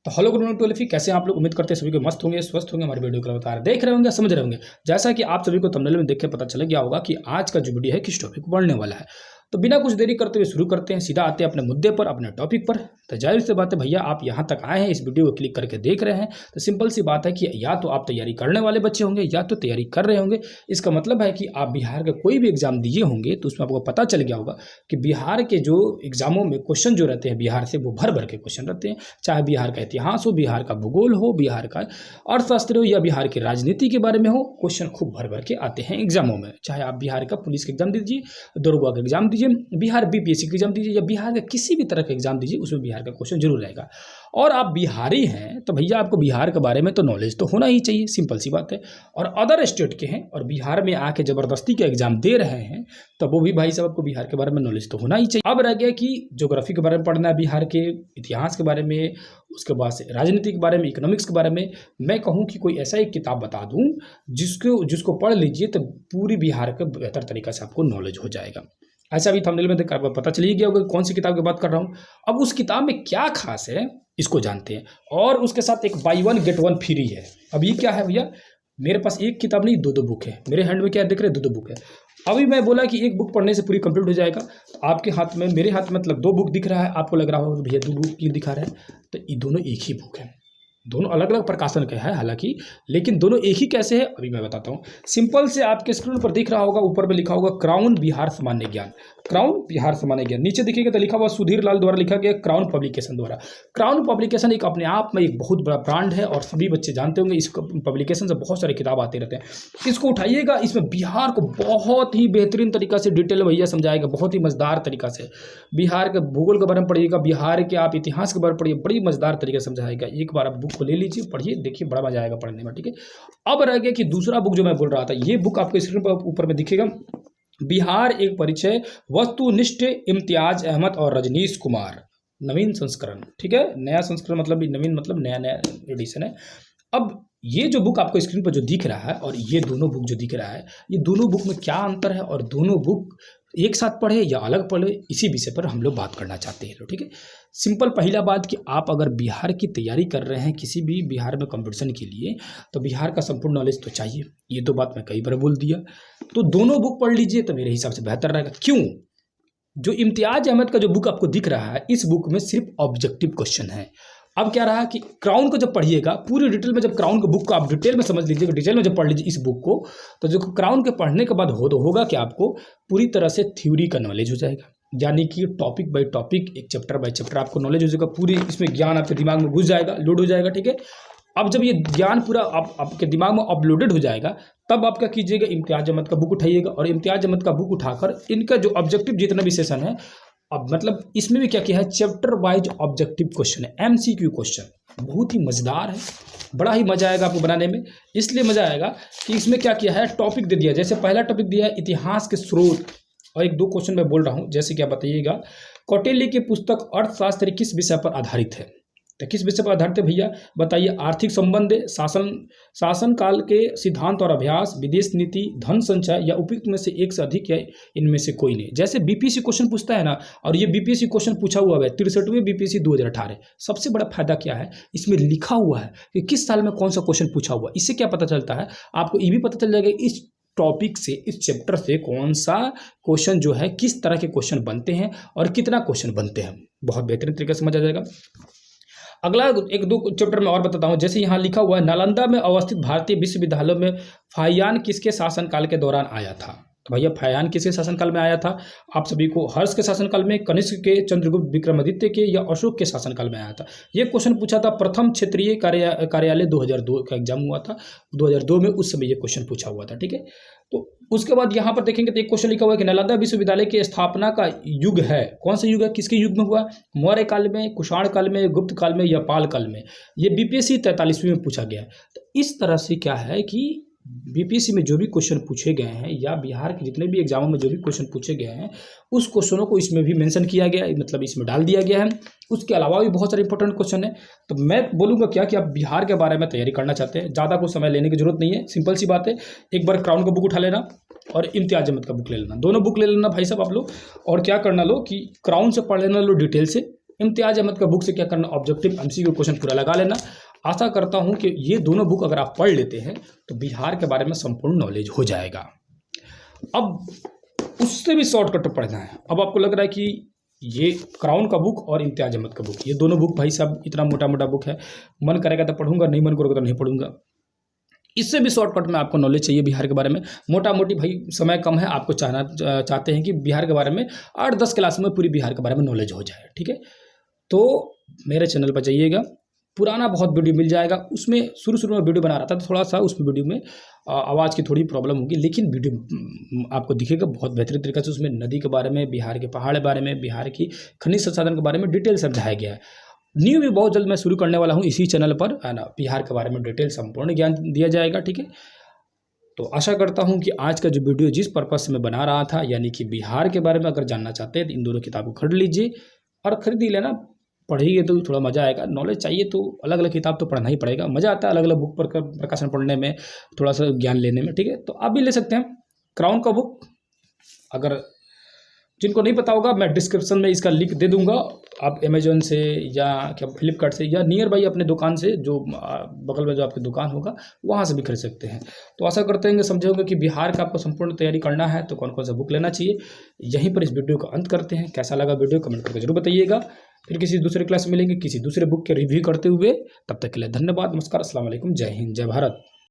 तो hello good morning to all, कैसे हैं आप लोग। उम्मीद करते हैं सभी को मस्त होंगे, स्वस्थ होंगे, हमारे वीडियो को लगातार देख रहे होंगे, समझ रहे होंगे। जैसा कि आप सभी को थंबनेल में देख के पता चला गया होगा कि आज का जो वीडियो है किस टॉपिक पर बढ़ने वाला है। तो बिना कुछ देरी करते हुए शुरू करते हैं, सीधा आते हैं अपने मुद्दे पर, अपने टॉपिक पर। तो जाहिर सी बात है भैया, आप यहाँ तक आए हैं, इस वीडियो को क्लिक करके देख रहे हैं, तो सिंपल सी बात है कि या तो आप तैयारी करने वाले बच्चे होंगे या तो तैयारी कर रहे होंगे। इसका मतलब है कि आप बिहार का कोई भी एग्जाम दिए होंगे तो उसमें आपको पता चल गया होगा कि बिहार के जो एग्जामों में क्वेश्चन जो रहते हैं बिहार से, वो भर भर के क्वेश्चन रहते हैं। चाहे बिहार का इतिहास हो, बिहार का भूगोल हो, बिहार का अर्थशास्त्र हो या बिहार की राजनीति के बारे में हो, क्वेश्चन खूब भर भर के आते हैं एग्जामों में। चाहे आप बिहार का पुलिस का एग्जाम दीजिए, दरोगा का एग्जाम दीजिए, बिहार बीपीएससी का एग्जाम दीजिए या बिहार का किसी भी तरह का एग्जाम दीजिए, उसमें बिहार का क्वेश्चन जरूर रहेगा। और आप बिहारी हैं तो भैया आपको बिहार के बारे में तो नॉलेज तो होना ही चाहिए, सिंपल सी बात है। और अदर स्टेट के हैं और बिहार में आके जबरदस्ती के एग्जाम दे रहे हैं, तो वो भी भाई साहब आपको बिहार के बारे में नॉलेज तो होना ही चाहिए। अब रह गया कि ज्योग्राफी के बारे में पढ़ना है, बिहार के इतिहास के बारे में, उसके बाद से राजनीति के बारे में, इकोनॉमिक्स के बारे में। मैं कहूँ कि कोई ऐसा एक किताब बता दूँ जिसको पढ़ लीजिए तो पूरी बिहार का बेहतर तरीका से आपको नॉलेज हो जाएगा। ऐसा भी थंबनेल में देखकर आपको पता चल ही गया होगा कौन सी किताब की बात कर रहा हूँ। अब उस किताब में क्या खास है इसको जानते हैं, और उसके साथ एक by one get one free है। अब ये क्या है भैया, मेरे पास एक किताब नहीं, दो बुक है मेरे हैंड में। क्या देख रहे हैं, दो बुक है। अभी मैं बोला कि एक बुक पढ़ने से पूरी कंप्लीट हो जाएगा, तो आपके हाथ में, मेरे हाथ में मतलब दो बुक दिख रहा है। आपको लग रहा होगा भैया दो बुक क्यों दिखा रहा है, तो ये दोनों एक ही बुक है, दोनों अलग अलग प्रकाशन के हैं हालांकि, लेकिन दोनों एक ही कैसे है अभी मैं बताता हूँ। सिंपल से आपके स्क्रीन पर दिख रहा होगा, ऊपर में लिखा होगा क्राउन बिहार सामान्य ज्ञान, क्राउन बिहार सामान्य ज्ञान। नीचे देखिएगा तो लिखा हुआ सुधीर लाल द्वारा लिखा गया, क्राउन पब्लिकेशन द्वारा। क्राउन पब्लिकेशन एक अपने आप में एक बहुत बड़ा ब्रांड है और सभी बच्चे जानते होंगे। इस पब्लिकेशन से बहुत सारे किताब आते रहते हैं। इसको उठाइएगा, इसमें बिहार को बहुत ही बेहतरीन तरीका से डिटेल भैया समझाएगा, बहुत ही मजेदार तरीका से। बिहार के भूगोल के बारे में पढ़िएगा, बिहार के आप इतिहास के बारे में पढ़िए, बड़ी मजेदार तरीके से समझाएगा। एक बार आप बुक को ले लीजिए, पढ़िए, देखिए, बड़ा मजा आएगा पढ़ने में, ठीक है। अब रह गया कि दूसरा बुक जो मैं बोल रहा था, ये बुक आपको स्क्रीन पर ऊपर में दिखेगा, बिहार एक परिचय, वस्तुनिष्ठ, इम्तियाज अहमद और रजनीश कुमार, नवीन संस्करण, ठीक है। नया संस्करण मतलब नवीन, मतलब नया नया एडिशन है। अब ये जो बुक आपको स्क्रीन पर जो दिख रहा है और ये दोनों बुक जो दिख रहा है, ये दोनों बुक में क्या अंतर है और दोनों बुक एक साथ पढ़े या अलग पढ़े, इसी विषय पर हम लोग बात करना चाहते हैं, ठीक है। सिंपल पहला बात कि आप अगर बिहार की तैयारी कर रहे हैं किसी भी बिहार में कंपटीशन के लिए, तो बिहार का संपूर्ण नॉलेज तो चाहिए। ये तो बात मैं कई बार बोल दिया, तो दोनों बुक पढ़ लीजिए तो मेरे हिसाब से बेहतर रहेगा। क्यों? जो इम्तियाज अहमद का जो बुक आपको दिख रहा है, इस बुक में सिर्फ ऑब्जेक्टिव क्वेश्चन है। अब क्या रहा कि क्राउन को जब पढ़िएगा पूरी डिटेल में, जब क्राउन के बुक को आप डिटेल में समझ लीजिएगा, डिटेल में जब पढ़ लीजिए इस बुक को, तो जो क्राउन के पढ़ने के बाद होगा कि आपको पूरी तरह से थ्योरी का नॉलेज हो जाएगा, यानी कि टॉपिक बाय टॉपिक, एक चैप्टर बाय चैप्टर आपको नॉलेज हो जाएगा, पूरी इसमें ज्ञान आपके दिमाग में घुस जाएगा, लोड हो जाएगा, ठीक है। अब जब ये ज्ञान पूरा आपके दिमाग में अपलोडेड हो जाएगा, तब आप क्या कीजिएगा, इम्तियाज अहमद का बुक उठाइएगा और इम्तियाज अहमद का बुक उठाकर इनका जो ऑब्जेक्टिव जितना भी सेशन है, अब मतलब इसमें भी क्या किया है, चैप्टर वाइज ऑब्जेक्टिव क्वेश्चन है, एमसीक्यू क्वेश्चन, बहुत ही मजेदार है, बड़ा ही मजा आएगा आपको बनाने में। इसलिए मजा आएगा कि इसमें क्या किया है, टॉपिक दे दिया, जैसे पहला टॉपिक दिया है इतिहास के स्रोत, और एक दो क्वेश्चन मैं बोल रहा हूँ, जैसे क्या बताइएगा, कौटिल्य की पुस्तक अर्थशास्त्र किस विषय पर आधारित है, तो किस विषय पर आधारित है भैया बताइए। आर्थिक संबंध, शासन काल के सिद्धांत और अभ्यास, विदेश नीति, धन संचय या उपयुक्त में से एक से अधिक या इनमें से कोई नहीं। जैसे बीपीएससी क्वेश्चन पूछता है ना, और ये बीपीएससी क्वेश्चन पूछा हुआ है 63वें बीपीएससी 2018। सबसे बड़ा फायदा क्या है, इसमें लिखा हुआ है कि किस साल में कौन सा क्वेश्चन पूछा हुआ। इससे क्या पता चलता है आपको, ये भी पता चल जाएगा इस टॉपिक से, इस चैप्टर से कौन सा क्वेश्चन जो है, किस तरह के क्वेश्चन बनते हैं और कितना क्वेश्चन बनते हैं, बहुत बेहतरीन तरीके से समझ आ जाएगा। अगला एक दो चैप्टर में और बताता हूँ, जैसे यहाँ लिखा हुआ है, नालंदा में अवस्थित भारतीय विश्वविद्यालयों में फाहियान किसके शासनकाल के दौरान आया था। तो भैया फाहियान किसके शासनकाल में आया था, आप सभी को हर्ष के शासनकाल में, कनिष्क के, चंद्रगुप्त, विक्रमादित्य के या अशोक के शासनकाल में आया था। ये क्वेश्चन पूछा था प्रथम क्षेत्रीय कार्यालय 2002 का एग्जाम हुआ था, 2002 में, उस समय ये क्वेश्चन पूछा हुआ था, ठीक है। तो उसके बाद यहाँ पर देखेंगे तो एक क्वेश्चन लिखा हुआ है कि नालंदा विश्वविद्यालय की स्थापना का युग है, कौन सा युग है, किसके युग में हुआ, मौर्य काल में, कुषाण काल में, गुप्त काल में या पाल काल में। ये बीपीएससी 43वीं में पूछा गया है। तो इस तरह से क्या है कि बीपीएससी में जो भी क्वेश्चन पूछे गए हैं या बिहार के जितने भी एग्जामों में जो भी क्वेश्चन पूछे गए हैं, उस क्वेश्चनों को इसमें भी मेंशन किया गया है, मतलब इसमें डाल दिया गया है। उसके अलावा भी बहुत सारे इंपॉर्टेंट क्वेश्चन है। तो मैं बोलूँगा क्या कि आप बिहार के बारे में तैयारी करना चाहते हैं, ज़्यादा कुछ समय लेने की जरूरत नहीं है, सिंपल सी बात है। एक बार क्राउन का बुक उठा लेना और इम्तियाज अहमद का बुक ले लेना, दोनों बुक ले लेना भाई साहब आप लोग। और क्या करना लो कि क्राउन से पढ़ लेना लो डिटेल से, इम्तियाज अहमद का बुक से क्या करना, ऑब्जेक्टिव एमसीक्यू क्वेश्चन पूरा लगा लेना। आशा करता हूँ कि ये दोनों बुक अगर आप पढ़ लेते हैं तो बिहार के बारे में संपूर्ण नॉलेज हो जाएगा। अब उससे भी शॉर्टकट पढ़ना है। अब आपको लग रहा है कि ये क्राउन का बुक और इम्तियाज अहमद का बुक, ये दोनों बुक भाई साहब इतना मोटा मोटा बुक है, मन करेगा तो पढ़ूंगा, नहीं मन करेगा तो नहीं पढ़ूंगा। इससे भी शॉर्टकट में आपको नॉलेज चाहिए बिहार के बारे में, मोटा मोटी भाई समय कम है, आपको चाहते हैं कि बिहार के बारे में 8-10 क्लास में पूरी बिहार के बारे में नॉलेज हो जाए, ठीक है। तो मेरे चैनल पर जाइएगा, पुराना बहुत वीडियो मिल जाएगा। उसमें शुरू में वीडियो बना रहा था तो थोड़ा सा उसमें वीडियो में आवाज़ की थोड़ी प्रॉब्लम होगी, लेकिन वीडियो आपको दिखेगा बहुत बेहतरीन तरीके से। उसमें नदी के बारे में, बिहार के पहाड़ के बारे में, बिहार की खनिज संसाधन के बारे में डिटेल समझाया गया है। न्यू भी बहुत जल्द मैं शुरू करने वाला हूँ इसी चैनल पर, है ना, बिहार के बारे में डिटेल संपूर्ण ज्ञान दिया जाएगा, ठीक है। तो आशा करता हूँ कि आज का जो वीडियो जिस पर्पज से मैं बना रहा था, यानी कि बिहार के बारे में अगर जानना चाहते हैं तो इन दोनों किताबों को खरीद लीजिए और खरीद ही लेना, पढ़िए तो थोड़ा मज़ा आएगा। नॉलेज चाहिए तो अलग अलग किताब तो पढ़ना ही पड़ेगा, मज़ा आता है अलग अलग बुक पर प्रकाशन पढ़ने में, थोड़ा सा ज्ञान लेने में, ठीक है। तो आप भी ले सकते हैं क्राउन का बुक। अगर जिनको नहीं पता होगा मैं डिस्क्रिप्शन में इसका लिंक दे दूंगा, आप अमेजोन से या क्या फ्लिपकार्ट से या नियर बाई अपने दुकान से, जो बगल में जो आपकी दुकान होगा वहाँ से भी खरीद सकते हैं। तो आशा करते हैं कि समझे होंगे कि बिहार का आपको संपूर्ण तैयारी करना है तो कौन कौन सा बुक लेना चाहिए। यहीं पर इस वीडियो का अंत करते हैं। कैसा लगा वीडियो कमेंट करके जरूर बताइएगा। फिर किसी दूसरे क्लास में मिलेंगे किसी दूसरे बुक के रिव्यू करते हुए, तब तक के लिए धन्यवाद, नमस्कार, अस्सलाम वालेकुम, जय हिंद, जय भारत।